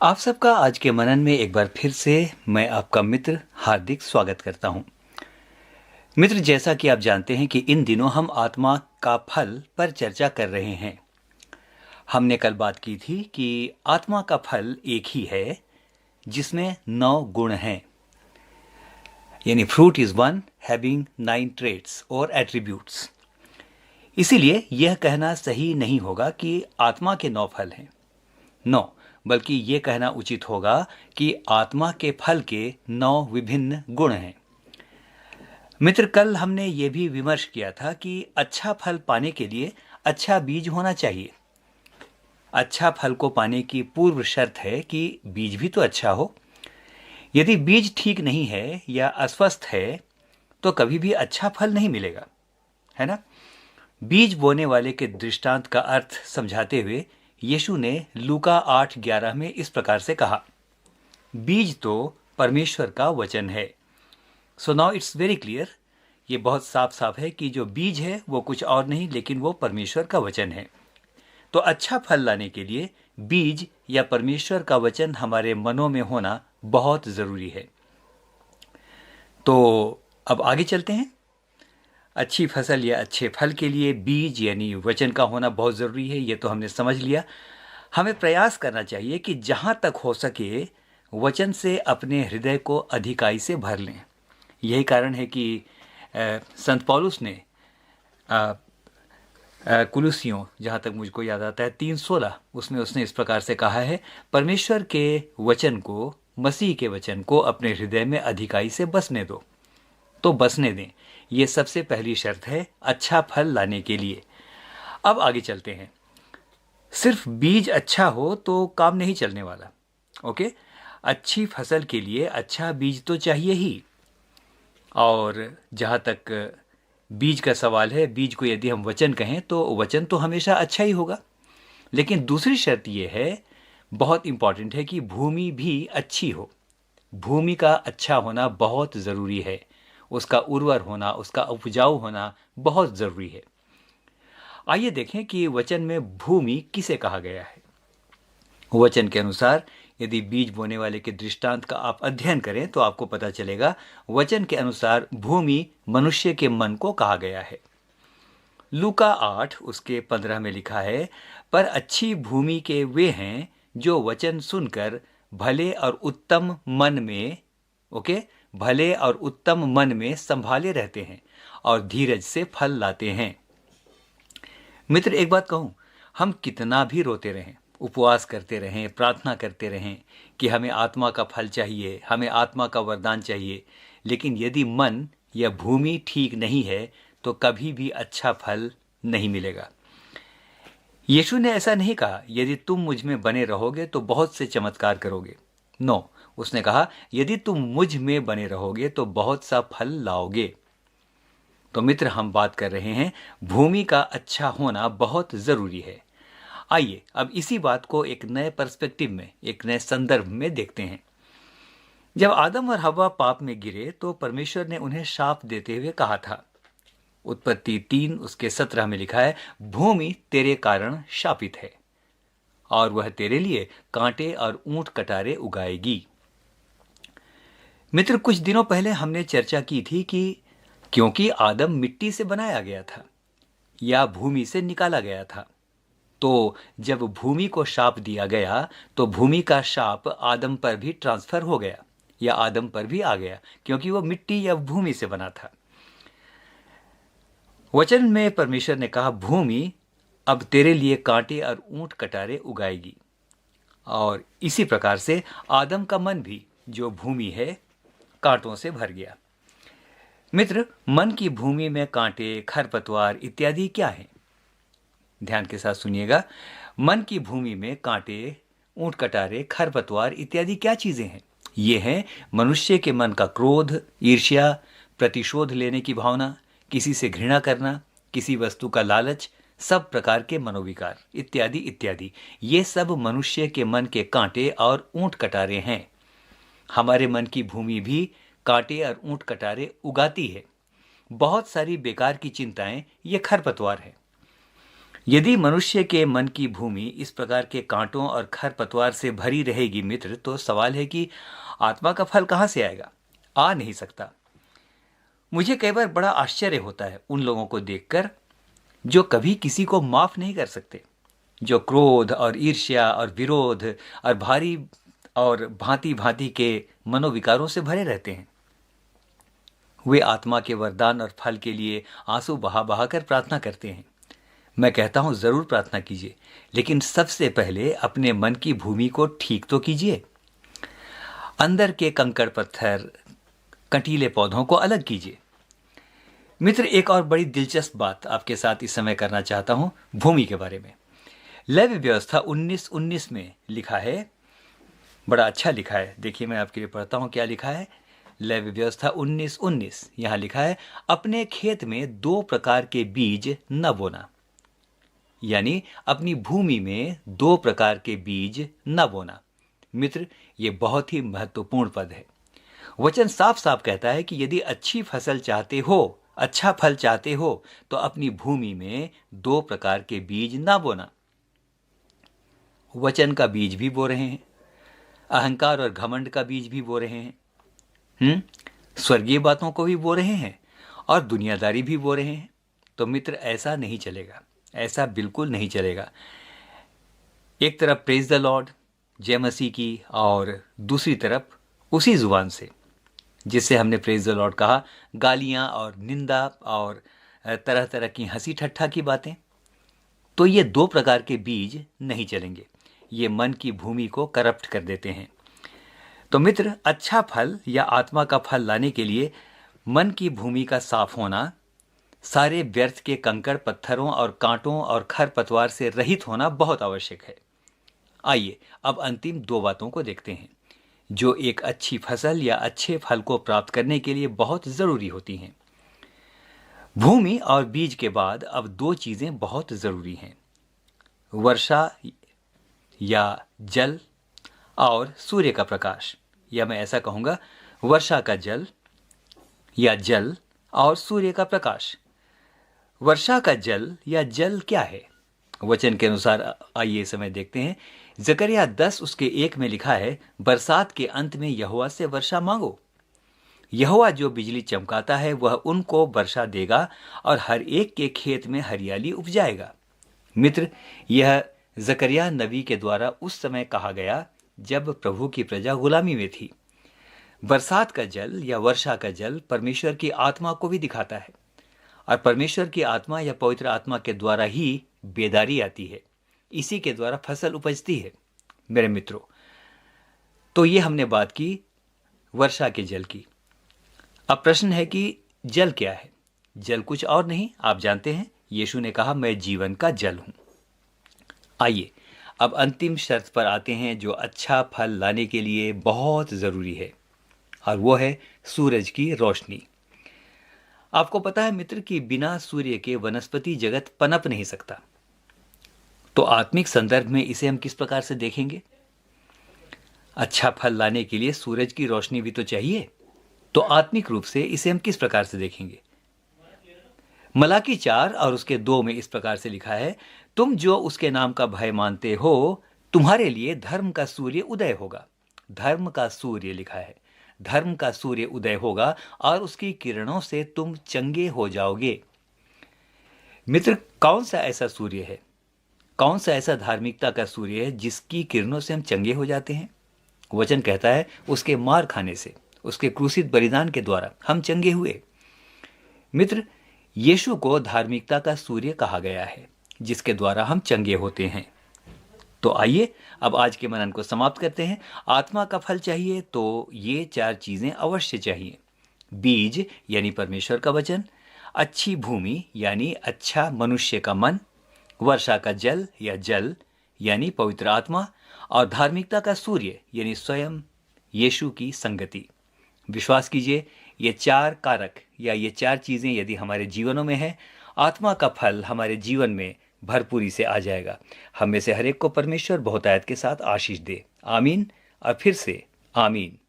आप सबका आज के मनन में एक बार फिर से मैं आपका मित्र हार्दिक स्वागत करता हूं। मित्र, जैसा कि आप जानते हैं कि इन दिनों हम आत्मा का फल पर चर्चा कर रहे हैं। हमने कल बात की थी कि आत्मा का फल एक ही है जिसमें 9 गुण हैं, यानी fruit is one having 9 traits और एट्रीब्यूट्स। इसीलिए यह कहना सही नहीं होगा कि आत्मा के 9 फल हैं। 9, बल्कि ये कहना उचित होगा कि आत्मा के फल के 9 विभिन्न गुण हैं। मित्र, कल हमने ये भी विमर्श किया था कि अच्छा फल पाने के लिए अच्छा बीज होना चाहिए। अच्छा फल को पाने की पूर्व शर्त है कि बीज भी तो अच्छा हो। यदि बीज ठीक नहीं है या अस्वस्थ है तो कभी भी अच्छा फल नहीं मिलेगा, है ना। बीज बोने वाले के दृष्टांत का अर्थ समझाते हुए यीशु ने लूका 8:11 में इस प्रकार से कहा, बीज तो परमेश्वर का वचन है। So now it's very clear, ये बहुत साफ साफ है कि जो बीज है वो कुछ और नहीं लेकिन वो परमेश्वर का वचन है। तो अच्छा फल लाने के लिए बीज या परमेश्वर का वचन हमारे मनों में होना बहुत जरूरी है। तो अब आगे चलते हैं। अच्छी फसल या अच्छे फल के लिए बीज यानी वचन का होना बहुत ज़रूरी है, ये तो हमने समझ लिया। हमें प्रयास करना चाहिए कि जहाँ तक हो सके वचन से अपने हृदय को अधिकाई से भर लें। यही कारण है कि संत पौलुस ने कुलुसियों, जहाँ तक मुझको याद आता है 3:16, उसमें उसने इस प्रकार से कहा है, परमेश्वर के वचन को, मसीह के वचन को अपने हृदय में अधिकाई से बसने दो। तो बसने दें, ये सबसे पहली शर्त है अच्छा फल लाने के लिए। अब आगे चलते हैं। सिर्फ बीज अच्छा हो तो काम नहीं चलने वाला। ओके, अच्छी फसल के लिए अच्छा बीज तो चाहिए ही। और जहाँ तक बीज का सवाल है, बीज को यदि हम वचन कहें तो वचन तो हमेशा अच्छा ही होगा, लेकिन दूसरी शर्त यह है, बहुत इंपॉर्टेंट है, कि भूमि भी अच्छी हो। भूमि का अच्छा होना बहुत ज़रूरी है। उसका उर्वर होना, उसका उपजाऊ होना बहुत ज़रूरी है। आइए देखें कि वचन में भूमि किसे कहा गया है। वचन के अनुसार यदि बीज बोने वाले के दृष्टांत का आप अध्ययन करें तो आपको पता चलेगा, वचन के अनुसार भूमि मनुष्य के मन को कहा गया है। लूका 8 उसके 15 में लिखा है, पर अच्छी भूमि के वे हैं जो वचन सुनकर भले और उत्तम मन में भले और उत्तम मन में संभाले रहते हैं और धीरज से फल लाते हैं। मित्र, एक बात कहूं, हम कितना भी रोते रहें, उपवास करते रहें, प्रार्थना करते रहें कि हमें आत्मा का फल चाहिए, हमें आत्मा का वरदान चाहिए, लेकिन यदि मन या भूमि ठीक नहीं है तो कभी भी अच्छा फल नहीं मिलेगा। यीशु ने ऐसा नहीं कहा, यदि तुम मुझ में बने रहोगे तो बहुत से चमत्कार करोगे। नो, उसने कहा, यदि तुम मुझ में बने रहोगे तो बहुत सा फल लाओगे। तो मित्र, हम बात कर रहे हैं भूमि का अच्छा होना बहुत जरूरी है। आइए अब इसी बात को एक नए पर्सपेक्टिव में, एक नए संदर्भ में देखते हैं। जब आदम और हव्वा पाप में गिरे तो परमेश्वर ने उन्हें शाप देते हुए कहा था। उत्पत्ति 3 उसके 17 में लिखा है, भूमि तेरे कारण शापित है और वह तेरे लिए कांटे और ऊंट कटारे उगाएगी। मित्र, कुछ दिनों पहले हमने चर्चा की थी कि क्योंकि आदम मिट्टी से बनाया गया था या भूमि से निकाला गया था, तो जब भूमि को शाप दिया गया तो भूमि का शाप आदम पर भी ट्रांसफर हो गया या आदम पर भी आ गया, क्योंकि वो मिट्टी या भूमि से बना था। वचन में परमेश्वर ने कहा, भूमि अब तेरे लिए कांटे और ऊंट कटारे उगाएगी। और इसी प्रकार से आदम का मन भी, जो भूमि है, कांटों से भर गया। मित्र, मन की भूमि में कांटे, खरपतवार इत्यादि क्या हैं? ध्यान के साथ सुनिएगा। मन की भूमि में कांटे, ऊंट कटारे, खरपतवार इत्यादि क्या चीजें हैं? ये हैं मनुष्य के मन का क्रोध, ईर्ष्या, प्रतिशोध लेने की भावना, किसी से घृणा करना, किसी वस्तु का लालच, सब प्रकार के मनोविकार इत्यादि इत्यादि। ये सब मनुष्य के मन के कांटे और ऊंट कटारे हैं। हमारे मन की भूमि भी कांटे और ऊंट कटारे उगाती है। बहुत सारी बेकार की चिंताएं ये खरपतवार है। यदि मनुष्य के मन की भूमि इस प्रकार के कांटों और खरपतवार से भरी रहेगी मित्र, तो सवाल है कि आत्मा का फल कहां से आएगा? आ नहीं सकता। मुझे कई बार बड़ा आश्चर्य होता है उन लोगों को देखकर जो कभी किसी को माफ नहीं कर सकते, जो क्रोध और ईर्ष्या और विरोध और भारी और भांति भांति के मनोविकारों से भरे रहते हैं। वे आत्मा के वरदान और फल के लिए आंसू बहा बहा कर प्रार्थना करते हैं। मैं कहता हूं जरूर प्रार्थना कीजिए, लेकिन सबसे पहले अपने मन की भूमि को ठीक तो कीजिए। अंदर के कंकड़ पत्थर, कंटीले पौधों को अलग कीजिए। मित्र, एक और बड़ी दिलचस्प बात आपके साथ इस समय करना चाहता हूं भूमि के बारे में। लेवी व्यवस्था 19:19 में लिखा है, बड़ा अच्छा लिखा है। देखिए, मैं आपके लिए पढ़ता हूं क्या लिखा है। लेवी व्यवस्था 19:19 यहां लिखा है, अपने खेत में 2 प्रकार के बीज न बोना। यानी अपनी भूमि में 2 प्रकार के बीज न बोना। मित्र, ये बहुत ही महत्वपूर्ण पद है। वचन साफ साफ कहता है कि यदि अच्छी फसल चाहते हो, अच्छा फल चाहते हो, तो अपनी भूमि में 2 प्रकार के बीज ना बोना। वचन का बीज भी बो रहे हैं, अहंकार और घमंड का बीज भी बो रहे हैं, स्वर्गीय बातों को भी बो रहे हैं और दुनियादारी भी बो रहे हैं। तो मित्र, ऐसा नहीं चलेगा, ऐसा बिल्कुल नहीं चलेगा। एक तरफ प्रेज द लॉर्ड, जय मसीह की, और दूसरी तरफ उसी जुबान से जिससे हमने प्रेज द लॉर्ड कहा, गालियां और निंदा और तरह तरह की हंसी ठट्ठा की बातें। तो ये 2 प्रकार के बीज नहीं चलेंगे, ये मन की भूमि को करप्ट कर देते हैं। तो मित्र, अच्छा फल या आत्मा का फल लाने के लिए मन की भूमि का साफ होना, सारे व्यर्थ के कंकड़ पत्थरों और कांटों और खरपतवार से रहित होना बहुत आवश्यक है। आइए अब अंतिम 2 बातों को देखते हैं जो एक अच्छी फसल या अच्छे फल को प्राप्त करने के लिए बहुत जरूरी होती हैं। भूमि और बीज के बाद अब 2 चीजें बहुत जरूरी हैं, वर्षा या जल और सूर्य का प्रकाश, या मैं ऐसा कहूंगा, वर्षा का जल या जल और सूर्य का प्रकाश। वर्षा का जल या जल क्या है? वचन के अनुसार आइए समय देखते हैं। जकरिया 10:1 में लिखा है, बरसात के अंत में यहोवा से वर्षा मांगो। यहोवा जो बिजली चमकाता है वह उनको वर्षा देगा और हर एक के खेत में हरियाली उपजाएगा। मित्र, यह जकरिया नबी के द्वारा उस समय कहा गया जब प्रभु की प्रजा गुलामी में थी। बरसात का जल या वर्षा का जल परमेश्वर की आत्मा को भी दिखाता है, और परमेश्वर की आत्मा या पवित्र आत्मा के द्वारा ही बेदारी आती है, इसी के द्वारा फसल उपजती है। मेरे मित्रों, तो ये हमने बात की वर्षा के जल की। अब प्रश्न है कि जल क्या है? जल कुछ और नहीं, आप जानते हैं, यीशु ने कहा, मैं जीवन का जल हूं। आइए अब अंतिम शर्त पर आते हैं जो अच्छा फल लाने के लिए बहुत जरूरी है, और वो है सूरज की रोशनी। आपको पता है मित्र कि बिना सूर्य के वनस्पति जगत पनप नहीं सकता। तो आत्मिक संदर्भ में इसे हम किस प्रकार से देखेंगे? अच्छा फल लाने के लिए सूरज की रोशनी भी तो चाहिए। तो आत्मिक रूप से इसे हम किस प्रकार से देखेंगे? मलाकी 4 और उसके 2 में इस प्रकार से लिखा है, तुम जो उसके नाम का भय मानते हो, तुम्हारे लिए धर्म का सूर्य उदय होगा। धर्म का सूर्य लिखा है, धर्म का सूर्य उदय होगा और उसकी किरणों से तुम चंगे हो जाओगे। मित्र, कौन सा ऐसा सूर्य है, कौन सा ऐसा धार्मिकता का सूर्य है जिसकी किरणों से हम चंगे हो जाते हैं? वचन कहता है, उसके मार खाने से, उसके क्रूसित बलिदान के द्वारा हम चंगे हुए। मित्र, यीशु को धार्मिकता का सूर्य कहा गया है जिसके द्वारा हम चंगे होते हैं। तो आइए अब आज के मनन को समाप्त करते हैं। आत्मा का फल चाहिए तो ये 4 चीजें अवश्य चाहिए। बीज यानी परमेश्वर का वचन, अच्छी भूमि यानी अच्छा मनुष्य का मन, वर्षा का जल या जल यानी पवित्र आत्मा, और धार्मिकता का सूर्य यानी स्वयं यीशु की संगति। विश्वास कीजिए, ये 4 कारक या ये 4 चीजें यदि हमारे जीवनों में है, आत्मा का फल हमारे जीवन में भरपूरी से आ जाएगा। हम में से हर एक को परमेश्वर बहुतायत के साथ आशीष दे। आमीन और फिर से आमीन।